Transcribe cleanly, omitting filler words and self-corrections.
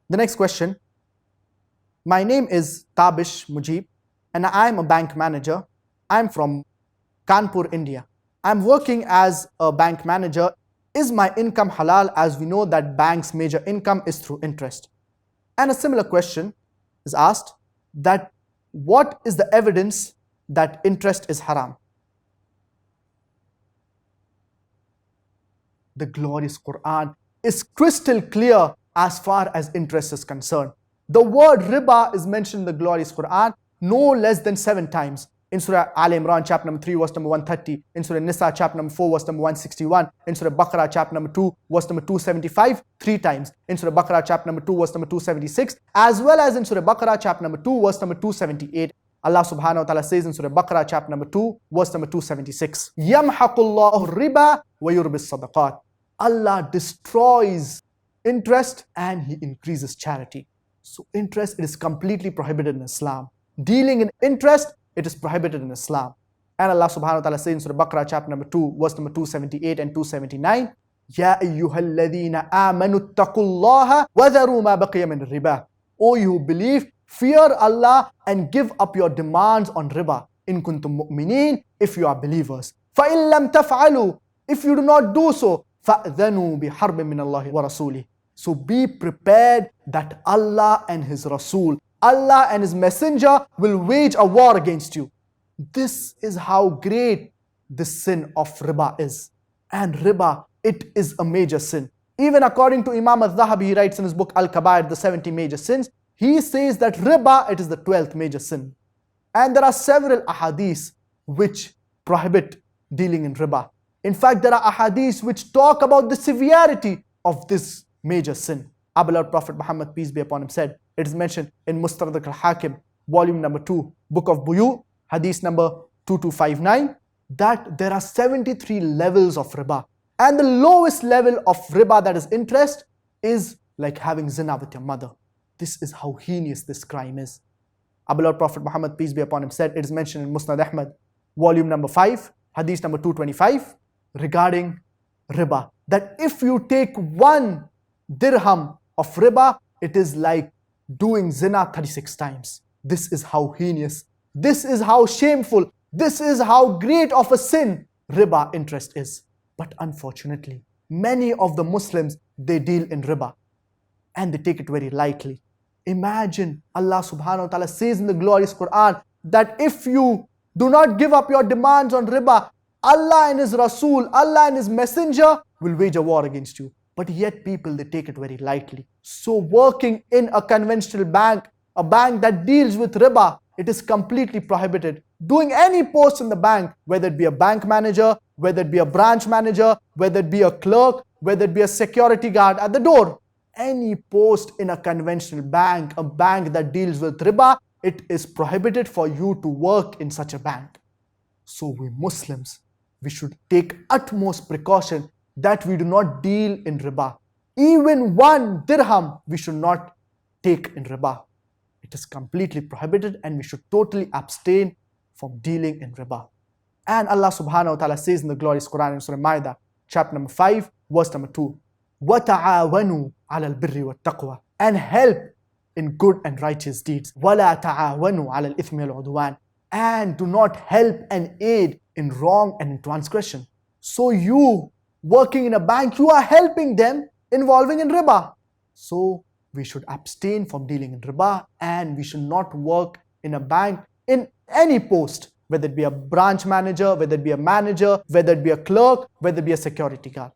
The next question. My name is Tabish Mujib and I am a bank manager. I am from Kanpur, India. I am working as a bank manager. Is my income halal, as we know that bank's major income is through interest? And a similar question is asked, that what is the evidence that interest is haram? The glorious Quran is crystal clear as far as interest is concerned. The word riba is mentioned in the glorious Quran no less than 7 times. In Surah Al Imran chapter number 3 verse number 130, in Surah Nisa chapter number 4 verse number 161, in Surah Baqarah chapter number 2 verse number 275, 3 times, in Surah Baqarah chapter number 2 verse number 276, as well as in Surah Baqarah chapter number 2 verse number 278. Allah subhanahu wa ta'ala says in Surah Baqarah chapter number 2 verse number 276, Yamhaqullahu riba wa yurbis sadaqat. Allah destroys interest and He increases charity. So interest, it is completely prohibited in Islam. Dealing in interest, it is prohibited in Islam. And Allah subhanahu wa ta'ala says in Surah Baqarah chapter number 2 verse number 278 and 279, Ya ayyuhalladhina amanu taqullaha wa dharu ma baqiya min riba. O you who believe, fear Allah and give up your demands on riba. In kuntum mu'mineen, if you are believers. Fa in lam taf'alu, if you do not do so, fa'dhanu bi harbin min Allahi wa rasulih. So be prepared that Allah and His Rasul, Allah and His Messenger will wage a war against you. This is how great the sin of riba is. And riba, it is a major sin. Even according to Imam al-Zahabi, he writes in his book Al-Kabair, the 70 major sins, he says that riba, it is the 12th major sin. And there are several ahadith which prohibit dealing in riba. In fact, there are ahadith which talk about the severity of this major sin. Our beloved Prophet Muhammad, peace be upon him, said, it is mentioned in Mustadrak al-Hakim, volume number 2, book of Buyu, hadith number 2259, that there are 73 levels of riba. And the lowest level of riba, that is interest, is like having zina with your mother. This is how heinous this crime is. Our beloved Prophet Muhammad, peace be upon him, said, it is mentioned in Musnad Ahmad, volume number 5, hadith number 225, regarding riba, that if you take 1 dirham of riba, it is like doing zina 36 times. This is how heinous, this is how shameful, this is how great of a sin riba interest is. But unfortunately, many of the Muslims, they deal in riba and they take it very lightly. Imagine Allah subhanahu wa ta'ala says in the glorious Quran that if you do not give up your demands on riba, Allah and His Rasul, Allah and His Messenger will wage a war against you. But yet people, they take it very lightly. So working in a conventional bank, a bank that deals with riba, it is completely prohibited. Doing any post in the bank, whether it be a bank manager, whether it be a branch manager, whether it be a clerk, whether it be a security guard at the door, any post in a conventional bank, a bank that deals with riba, it is prohibited for you to work in such a bank. So we Muslims, we should take utmost precaution that we do not deal in riba. Even 1 dirham we should not take in riba. It is completely prohibited and we should totally abstain from dealing in riba. And Allah subhanahu wa ta'ala says in the glorious Quran in Surah Ma'idah, chapter number 5, verse number 2, وَتَعَاوَنُوا عَلَى الْبِرِّ وَالتَّقْوَى, and help in good and righteous deeds. وَلَا تَعَاوَنُوا عَلَى الْإِثْمِ وَالْعُدْوَانِ, and do not help and aid in wrong and in transgression. So you working in a bank, you are helping them involving in riba. So we should abstain from dealing in riba and we should not work in a bank in any post, whether it be a branch manager, whether it be a manager, whether it be a clerk, whether it be a security guard.